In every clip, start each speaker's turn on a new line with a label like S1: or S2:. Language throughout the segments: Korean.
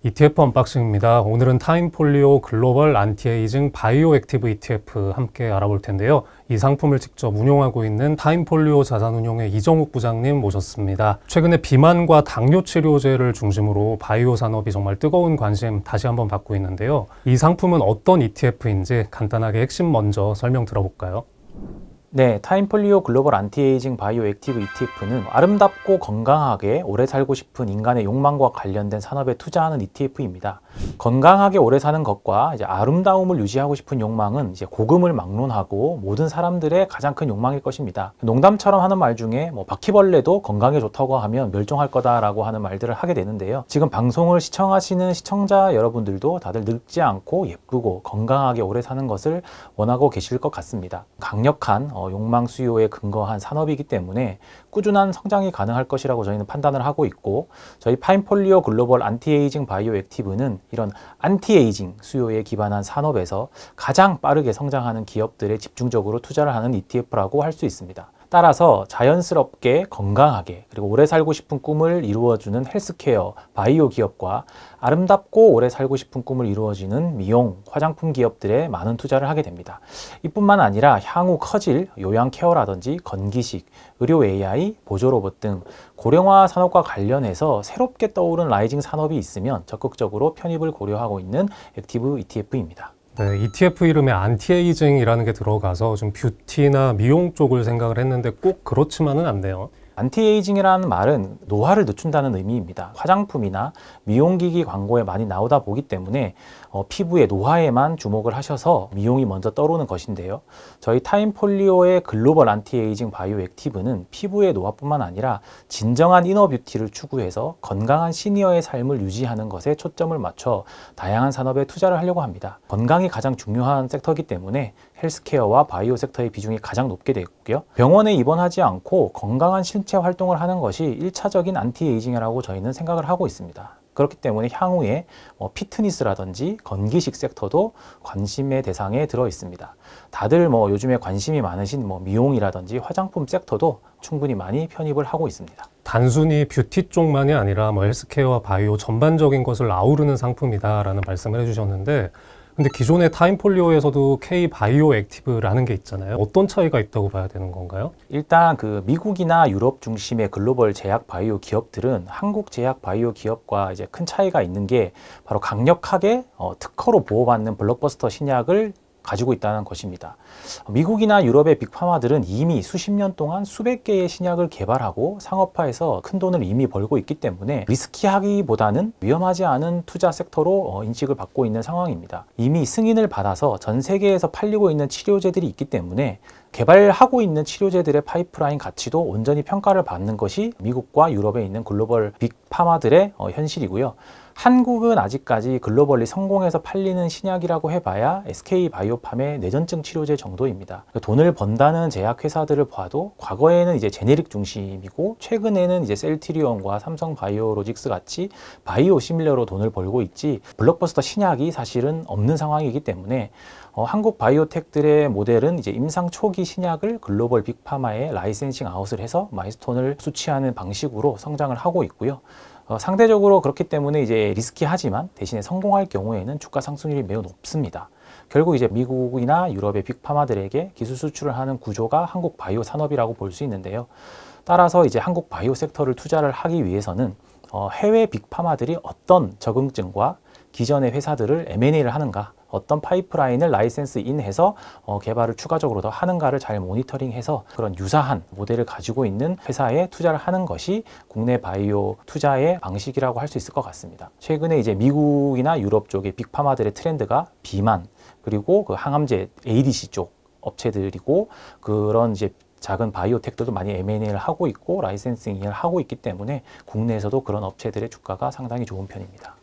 S1: ETF 언박싱입니다. 오늘은 타임폴리오 글로벌 안티에이징 바이오 액티브 ETF 함께 알아볼 텐데요. 이 상품을 직접 운용하고 있는 타임폴리오 자산운용의 이정욱 부장님 모셨습니다. 최근에 비만과 당뇨 치료제를 중심으로 바이오 산업이 정말 뜨거운 관심 다시 한번 받고 있는데요. 이 상품은 어떤 ETF인지 간단하게 핵심 먼저 설명 들어볼까요?
S2: 네, 타임폴리오 글로벌 안티에이징 바이오 액티브 ETF는 아름답고 건강하게 오래 살고 싶은 인간의 욕망과 관련된 산업에 투자하는 ETF입니다. 건강하게 오래 사는 것과 아름다움을 유지하고 싶은 욕망은 고금을 막론하고 모든 사람들의 가장 큰 욕망일 것입니다. 농담처럼 하는 말 중에 바퀴벌레도 건강에 좋다고 하면 멸종할 거다라고 하는 말들을 하게 되는데요. 지금 방송을 시청하시는 시청자 여러분들도 다들 늙지 않고 예쁘고 건강하게 오래 사는 것을 원하고 계실 것 같습니다. 강력한 욕망 수요에 근거한 산업이기 때문에 꾸준한 성장이 가능할 것이라고 저희는 판단을 하고 있고, 저희 타임폴리오 글로벌 안티에이징 바이오 액티브는 이런 안티에이징 수요에 기반한 산업에서 가장 빠르게 성장하는 기업들에 집중적으로 투자를 하는 ETF라고 할 수 있습니다. 따라서 자연스럽게 건강하게 그리고 오래 살고 싶은 꿈을 이루어주는 헬스케어, 바이오 기업과 아름답고 오래 살고 싶은 꿈을 이루어지는 미용, 화장품 기업들에 많은 투자를 하게 됩니다. 이뿐만 아니라 향후 커질 요양 케어라든지 건기식, 의료 AI, 보조 로봇 등 고령화 산업과 관련해서 새롭게 떠오른 라이징 산업이 있으면 적극적으로 편입을 고려하고 있는 액티브 ETF입니다.
S1: 네, ETF 이름에 안티에이징이라는 게 들어가서 좀 뷰티나 미용 쪽을 생각을 했는데 꼭 그렇지만은 않네요.
S2: 안티에이징이라는 말은 노화를 늦춘다는 의미입니다. 화장품이나 미용기기 광고에 많이 나오다 보기 때문에 피부의 노화에만 주목을 하셔서 미용이 먼저 떠오르는 것인데요. 저희 타임폴리오의 글로벌 안티에이징 바이오 액티브는 피부의 노화뿐만 아니라 진정한 이너 뷰티를 추구해서 건강한 시니어의 삶을 유지하는 것에 초점을 맞춰 다양한 산업에 투자를 하려고 합니다. 건강이 가장 중요한 섹터이기 때문에 헬스케어와 바이오 섹터의 비중이 가장 높게 되고요. 병원에 입원하지 않고 건강한 신체 활동을 하는 것이 1차적인 안티에이징이라고 저희는 생각을 하고 있습니다. 그렇기 때문에 향후에 피트니스라든지 건기식 섹터도 관심의 대상에 들어 있습니다. 다들 요즘에 관심이 많으신 미용이라든지 화장품 섹터도 충분히 많이 편입을 하고 있습니다.
S1: 단순히 뷰티 쪽만이 아니라 헬스케어와 바이오 전반적인 것을 아우르는 상품이다라는 말씀을 해주셨는데, 근데 기존의 타임폴리오에서도 K-바이오 액티브라는 게 있잖아요. 어떤 차이가 있다고 봐야 되는 건가요?
S2: 일단 미국이나 유럽 중심의 글로벌 제약 바이오 기업들은 한국 제약 바이오 기업과 큰 차이가 있는 게 바로 강력하게 특허로 보호받는 블록버스터 신약을 가지고 있다는 것입니다. 미국이나 유럽의 빅파마들은 이미 수십 년 동안 수백 개의 신약을 개발하고 상업화해서 큰 돈을 이미 벌고 있기 때문에 리스키하기보다는 위험하지 않은 투자 섹터로 인식을 받고 있는 상황입니다. 이미 승인을 받아서 전 세계에서 팔리고 있는 치료제들이 있기 때문에 개발하고 있는 치료제들의 파이프라인 가치도 온전히 평가를 받는 것이 미국과 유럽에 있는 글로벌 빅파마들의 현실이고요. 한국은 아직까지 글로벌리 성공해서 팔리는 신약이라고 해봐야 SK바이오팜의 뇌전증 치료제 정도입니다. 돈을 번다는 제약회사들을 봐도 과거에는 제네릭 중심이고 최근에는 셀트리온과 삼성바이오로직스 같이 바이오 시밀러로 돈을 벌고 있지 블록버스터 신약이 사실은 없는 상황이기 때문에 한국 바이오텍들의 모델은 임상 초기 신약을 글로벌 빅파마에 라이센싱 아웃을 해서 마일스톤을 수취하는 방식으로 성장을 하고 있고요. 상대적으로 그렇기 때문에 리스키하지만 대신에 성공할 경우에는 주가 상승률이 매우 높습니다. 결국 미국이나 유럽의 빅파마들에게 기술 수출을 하는 구조가 한국 바이오 산업이라고 볼 수 있는데요. 따라서 한국 바이오 섹터를 투자를 하기 위해서는 해외 빅파마들이 어떤 적응증과 기존의 회사들을 M&A를 하는가, 어떤 파이프라인을 라이센스 인해서 개발을 추가적으로 더 하는가를 잘 모니터링해서 그런 유사한 모델을 가지고 있는 회사에 투자를 하는 것이 국내 바이오 투자의 방식이라고 할 수 있을 것 같습니다. 최근에 미국이나 유럽 쪽의 빅파마들의 트렌드가 비만, 그리고 항암제 ADC 쪽 업체들이고, 그런 작은 바이오텍들도 많이 M&A를 하고 있고 라이센싱을 하고 있기 때문에 국내에서도 그런 업체들의 주가가 상당히 좋은 편입니다.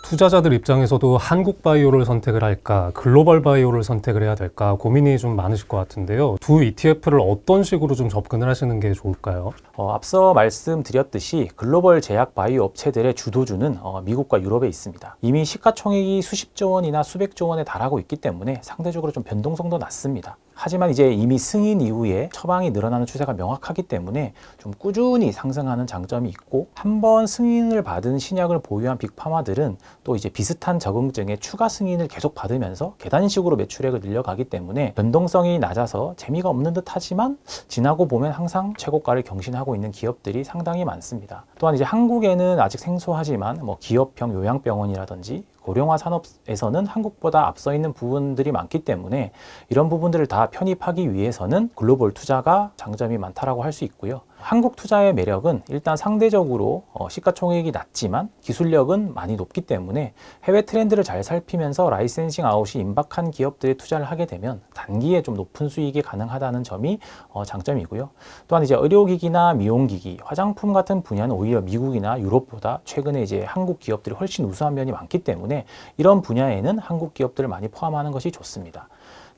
S1: 투자자들 입장에서도 한국 바이오를 선택을 할까, 글로벌 바이오를 선택을 해야 될까 고민이 좀 많으실 것 같은데요. 두 ETF를 어떤 식으로 좀 접근을 하시는 게 좋을까요?
S2: 앞서 말씀드렸듯이 글로벌 제약 바이오 업체들의 주도주는 미국과 유럽에 있습니다. 이미 시가총액이 수십조 원이나 수백조 원에 달하고 있기 때문에 상대적으로 좀 변동성도 낮습니다. 하지만 이제 이미 승인 이후에 처방이 늘어나는 추세가 명확하기 때문에 좀 꾸준히 상승하는 장점이 있고, 한번 승인을 받은 신약을 보유한 빅파마들은 또 이제 비슷한 적응증에 추가 승인을 계속 받으면서 계단식으로 매출액을 늘려가기 때문에 변동성이 낮아서 재미가 없는 듯 하지만 지나고 보면 항상 최고가를 경신하고 있는 기업들이 상당히 많습니다. 또한 이제 한국에는 아직 생소하지만 뭐 기업형 요양병원이라든지 고령화 산업에서는 한국보다 앞서 있는 부분들이 많기 때문에 이런 부분들을 다 편입하기 위해서는 글로벌 투자가 장점이 많다라고 할 수 있고요. 한국 투자의 매력은 일단 상대적으로 시가총액이 낮지만 기술력은 많이 높기 때문에 해외 트렌드를 잘 살피면서 라이센싱 아웃이 임박한 기업들에 투자를 하게 되면 단기에 좀 높은 수익이 가능하다는 점이 장점이고요. 또한 이제 의료기기나 미용기기, 화장품 같은 분야는 오히려 미국이나 유럽보다 최근에 이제 한국 기업들이 훨씬 우수한 면이 많기 때문에 이런 분야에는 한국 기업들을 많이 포함하는 것이 좋습니다.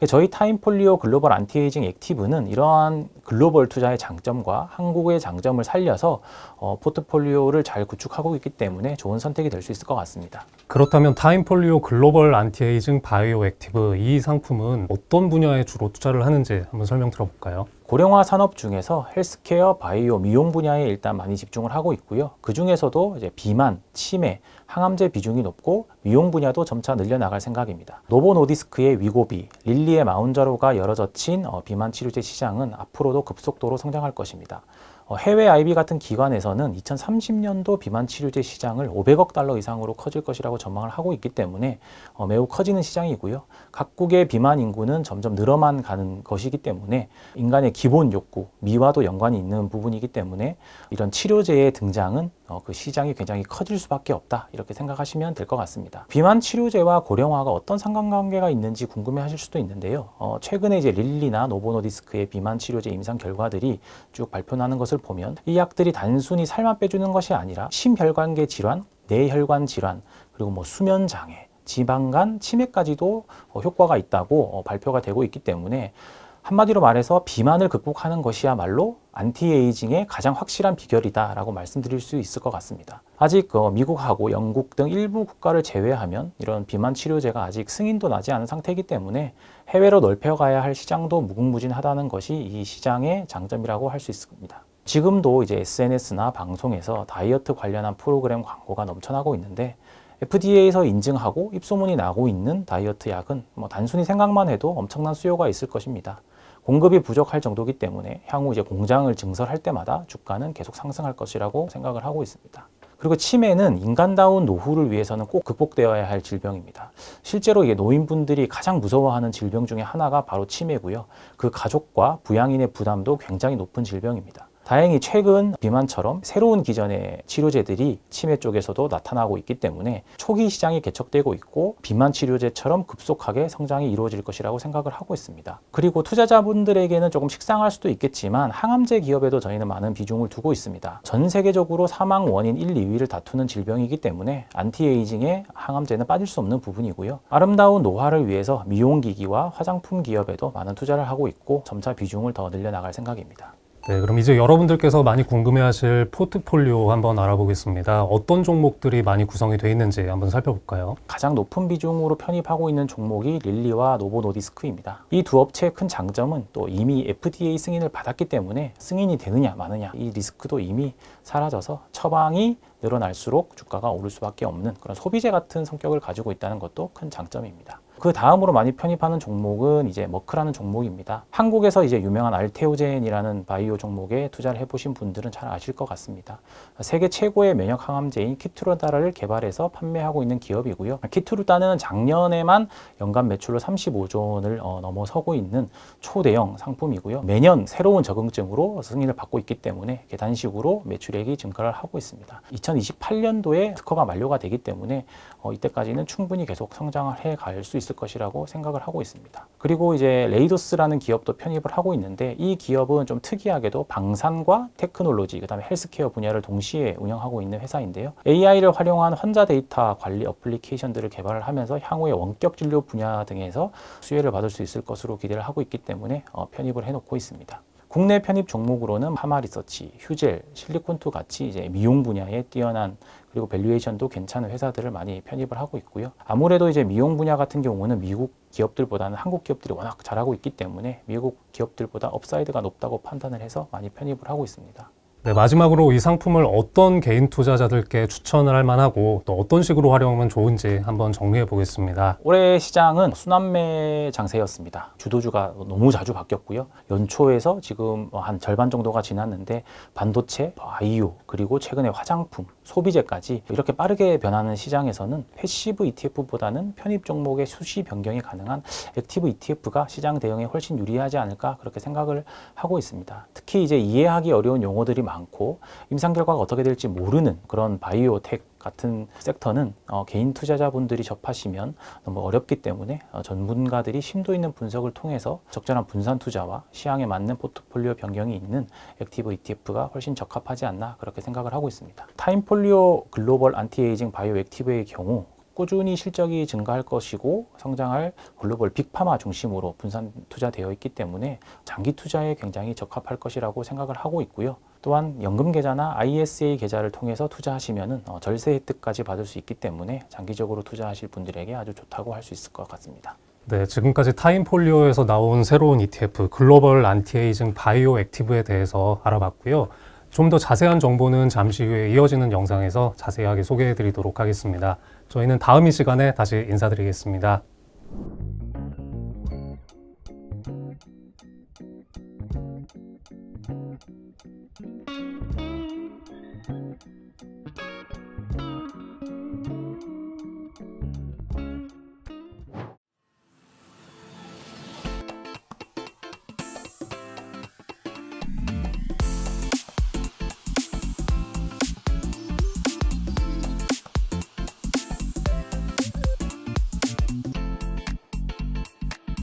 S2: 저희 타임폴리오 글로벌 안티에이징 액티브는 이러한 글로벌 투자의 장점과 한국의 장점을 살려서 포트폴리오를 잘 구축하고 있기 때문에 좋은 선택이 될 수 있을 것 같습니다.
S1: 그렇다면 타임폴리오 글로벌 안티에이징 바이오 액티브 이 상품은 어떤 분야에 주로 투자를 하는지 한번 설명 들어볼까요?
S2: 고령화 산업 중에서 헬스케어, 바이오, 미용 분야에 일단 많이 집중을 하고 있고요. 그 중에서도 이제 비만, 치매, 항암제 비중이 높고 미용 분야도 점차 늘려나갈 생각입니다. 노보노디스크의 위고비, 릴리의 마운자로가 열어젖힌 비만 치료제 시장은 앞으로도 급속도로 성장할 것입니다. 해외 IB 같은 기관에서는 2030년도 비만 치료제 시장을 500억 달러 이상으로 커질 것이라고 전망을 하고 있기 때문에 매우 커지는 시장이고요. 각국의 비만 인구는 점점 늘어만 가는 것이기 때문에 인간의 기본 욕구, 미와도 연관이 있는 부분이기 때문에 이런 치료제의 등장은 그 시장이 굉장히 커질 수밖에 없다, 이렇게 생각하시면 될 것 같습니다. 비만 치료제와 고령화가 어떤 상관관계가 있는지 궁금해 하실 수도 있는데요. 최근에 이제 릴리나 노보노디스크의 비만 치료제 임상 결과들이 쭉 발표나는 것을 보면 이 약들이 단순히 살만 빼주는 것이 아니라 심혈관계 질환, 뇌혈관 질환, 그리고 뭐 수면 장애, 지방간, 치매까지도 효과가 있다고 발표가 되고 있기 때문에 한마디로 말해서 비만을 극복하는 것이야말로 안티에이징의 가장 확실한 비결이다라고 말씀드릴 수 있을 것 같습니다. 아직 미국하고 영국 등 일부 국가를 제외하면 이런 비만 치료제가 아직 승인도 나지 않은 상태이기 때문에 해외로 넓혀가야 할 시장도 무궁무진하다는 것이 이 시장의 장점이라고 할 수 있습니다. 지금도 이제 SNS나 방송에서 다이어트 관련한 프로그램 광고가 넘쳐나고 있는데 FDA에서 인증하고 입소문이 나고 있는 다이어트 약은 단순히 생각만 해도 엄청난 수요가 있을 것입니다. 공급이 부족할 정도이기 때문에 향후 이제 공장을 증설할 때마다 주가는 계속 상승할 것이라고 생각을 하고 있습니다. 그리고 치매는 인간다운 노후를 위해서는 꼭 극복되어야 할 질병입니다. 실제로 이게 노인분들이 가장 무서워하는 질병 중에 하나가 바로 치매고요. 그 가족과 부양인의 부담도 굉장히 높은 질병입니다. 다행히 최근 비만처럼 새로운 기전의 치료제들이 치매 쪽에서도 나타나고 있기 때문에 초기 시장이 개척되고 있고 비만 치료제처럼 급속하게 성장이 이루어질 것이라고 생각을 하고 있습니다. 그리고 투자자분들에게는 조금 식상할 수도 있겠지만 항암제 기업에도 저희는 많은 비중을 두고 있습니다. 전 세계적으로 사망 원인 1, 2위를 다투는 질병이기 때문에 안티에이징에 항암제는 빠질 수 없는 부분이고요. 아름다운 노화를 위해서 미용기기와 화장품 기업에도 많은 투자를 하고 있고 점차 비중을 더 늘려나갈 생각입니다.
S1: 네, 그럼 이제 여러분들께서 많이 궁금해하실 포트폴리오 한번 알아보겠습니다. 어떤 종목들이 많이 구성이 되어 있는지 한번 살펴볼까요?
S2: 가장 높은 비중으로 편입하고 있는 종목이 릴리와 노보노디스크입니다. 이 두 업체의 큰 장점은 또 이미 FDA 승인을 받았기 때문에 승인이 되느냐 마느냐 이 리스크도 이미 사라져서 처방이 늘어날수록 주가가 오를 수밖에 없는 그런 소비재 같은 성격을 가지고 있다는 것도 큰 장점입니다. 그 다음으로 많이 편입하는 종목은 이제 머크라는 종목입니다. 한국에서 이제 유명한 알테오젠이라는 바이오 종목에 투자를 해보신 분들은 잘 아실 것 같습니다. 세계 최고의 면역 항암제인 키투르다를 개발해서 판매하고 있는 기업이고요. 키투르다는 작년에만 연간 매출로 35조 원을 넘어서고 있는 초대형 상품이고요. 매년 새로운 적응증으로 승인을 받고 있기 때문에 계단식으로 매출액이 증가를 하고 있습니다. 2028년도에 특허가 만료가 되기 때문에 이때까지는 충분히 계속 성장을 해갈 수 있을 것이라고 생각을 하고 있습니다. 그리고 이제 레이도스라는 기업도 편입을 하고 있는데 이 기업은 좀 특이하게도 방산과 테크놀로지, 그다음에 헬스케어 분야를 동시에 운영하고 있는 회사인데요. AI를 활용한 환자 데이터 관리 어플리케이션들을 개발을 하면서 향후에 원격 진료 분야 등에서 수혜를 받을 수 있을 것으로 기대를 하고 있기 때문에 편입을 해놓고 있습니다. 국내 편입 종목으로는 파마리서치, 휴젤, 실리콘투 같이 이제 미용 분야에 뛰어난 그리고 밸류에이션도 괜찮은 회사들을 많이 편입을 하고 있고요. 아무래도 이제 미용 분야 같은 경우는 미국 기업들보다는 한국 기업들이 워낙 잘하고 있기 때문에 미국 기업들보다 업사이드가 높다고 판단을 해서 많이 편입을 하고 있습니다.
S1: 네, 마지막으로 이 상품을 어떤 개인 투자자들께 추천을 할 만하고 또 어떤 식으로 활용하면 좋은지 한번 정리해 보겠습니다.
S2: 올해 시장은 순환매 장세였습니다. 주도주가 너무 자주 바뀌었고요. 연초에서 지금 한 절반 정도가 지났는데 반도체, 바이오, 그리고 최근에 화장품, 소비재까지 이렇게 빠르게 변하는 시장에서는 패시브 ETF보다는 편입 종목의 수시 변경이 가능한 액티브 ETF가 시장 대응에 훨씬 유리하지 않을까 그렇게 생각을 하고 있습니다. 특히 이제 이해하기 어려운 용어들이 많고 임상 결과가 어떻게 될지 모르는 그런 바이오텍 같은 섹터는 개인 투자자분들이 접하시면 너무 어렵기 때문에 전문가들이 심도 있는 분석을 통해서 적절한 분산 투자와 시향에 맞는 포트폴리오 변경이 있는 액티브 ETF가 훨씬 적합하지 않나 그렇게 생각을 하고 있습니다. 타임폴리오 글로벌 안티에이징 바이오 액티브의 경우 꾸준히 실적이 증가할 것이고 성장할 글로벌 빅파마 중심으로 분산 투자되어 있기 때문에 장기 투자에 굉장히 적합할 것이라고 생각을 하고 있고요. 또한 연금 계좌나 ISA 계좌를 통해서 투자하시면 절세 혜택까지 받을 수 있기 때문에 장기적으로 투자하실 분들에게 아주 좋다고 할 수 있을 것 같습니다.
S1: 네, 지금까지 타임폴리오에서 나온 새로운 ETF 글로벌 안티에이징 바이오 액티브에 대해서 알아봤고요. 좀 더 자세한 정보는 잠시 후에 이어지는 영상에서 자세하게 소개해 드리도록 하겠습니다. 저희는 다음 이 시간에 다시 인사드리겠습니다.